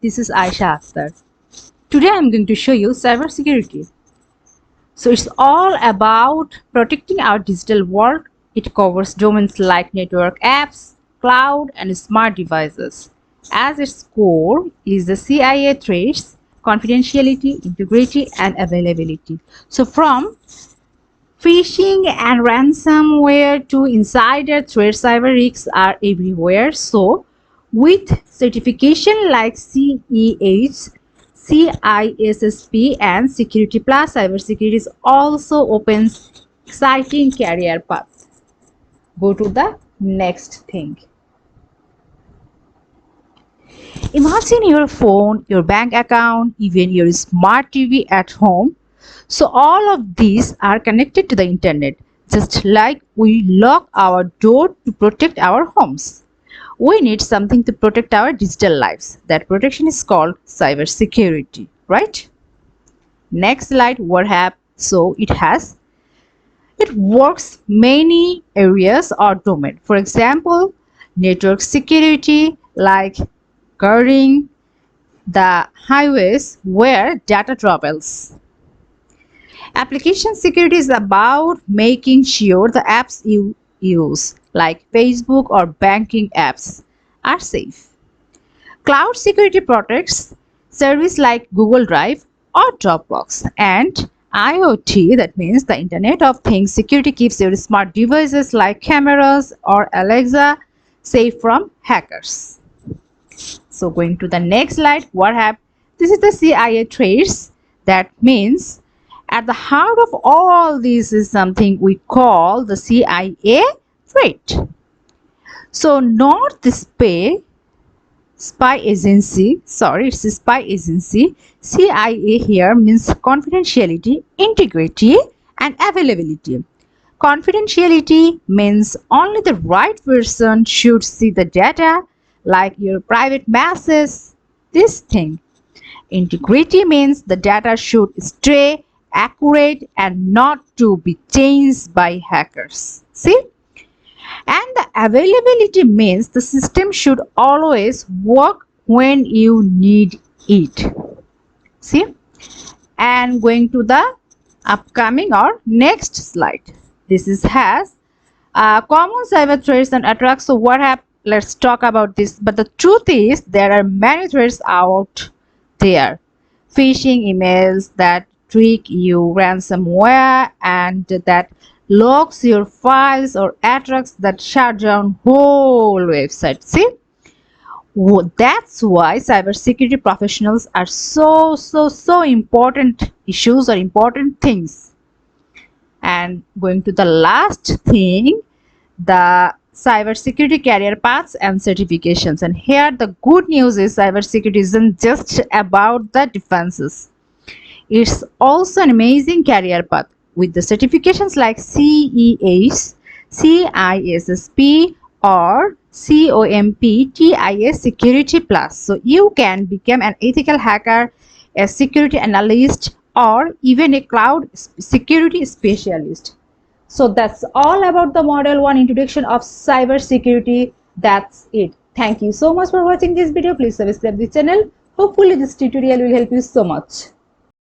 this is Aisha Akhtar. Today I'm going to show you cybersecurity. So it's all about protecting our digital world. It covers domains like network apps, cloud, and smart devices. As its core is the CIA threats, confidentiality, integrity, and availability. So from phishing and ransomware to insider threat, cyber risks are everywhere. So, with certification like CEH, CISSP, and Security Plus, cybersecurity also opens exciting career paths. Go to the next thing. Imagine your phone, your bank account, even your smart TV at home. So all of these are connected to the internet, just like we lock our door to protect our homes. We need something to protect our digital lives. That protection is called cybersecurity, right? Next slide, what happens? So it works many areas or domain. For example, network security, like guarding the highways where data travels. Application security is about making sure the apps you use, like Facebook or banking apps, are safe. Cloud security protects services like Google Drive or Dropbox. And IoT, that means the Internet of Things security, keeps your smart devices like cameras or Alexa safe from hackers. So going to the next slide, what happened? This is the CIA trace. That means at the heart of all this is something we call the CIA threat. So not the spy agency, sorry, it's a spy agency. CIA here means confidentiality, integrity, and availability. Confidentiality means only the right person should see the data, like your private messages, this thing. Integrity means the data should stay accurate and not to be changed by hackers. See? And the availability means the system should always work when you need it. See? And going to the upcoming or next slide. This has common cyber threats and attacks. So what happened? Let's talk about this. But the truth is there are many threats out there. Phishing emails that trick you, ransomware, and that locks your files, or attacks that shut down whole websites. See? That's why cybersecurity professionals are so important issues or important things. And going to the last thing, the cybersecurity career paths and certifications. And here the good news is cybersecurity isn't just about the defenses. It's also an amazing career path with the certifications like CEH, CISSP, or CompTIA Security Plus. So you can become an ethical hacker, a security analyst, or even a cloud security specialist. So that's all about the Model 1 introduction of cybersecurity. That's it. Thank you so much for watching this video. Please subscribe the channel. Hopefully this tutorial will help you so much.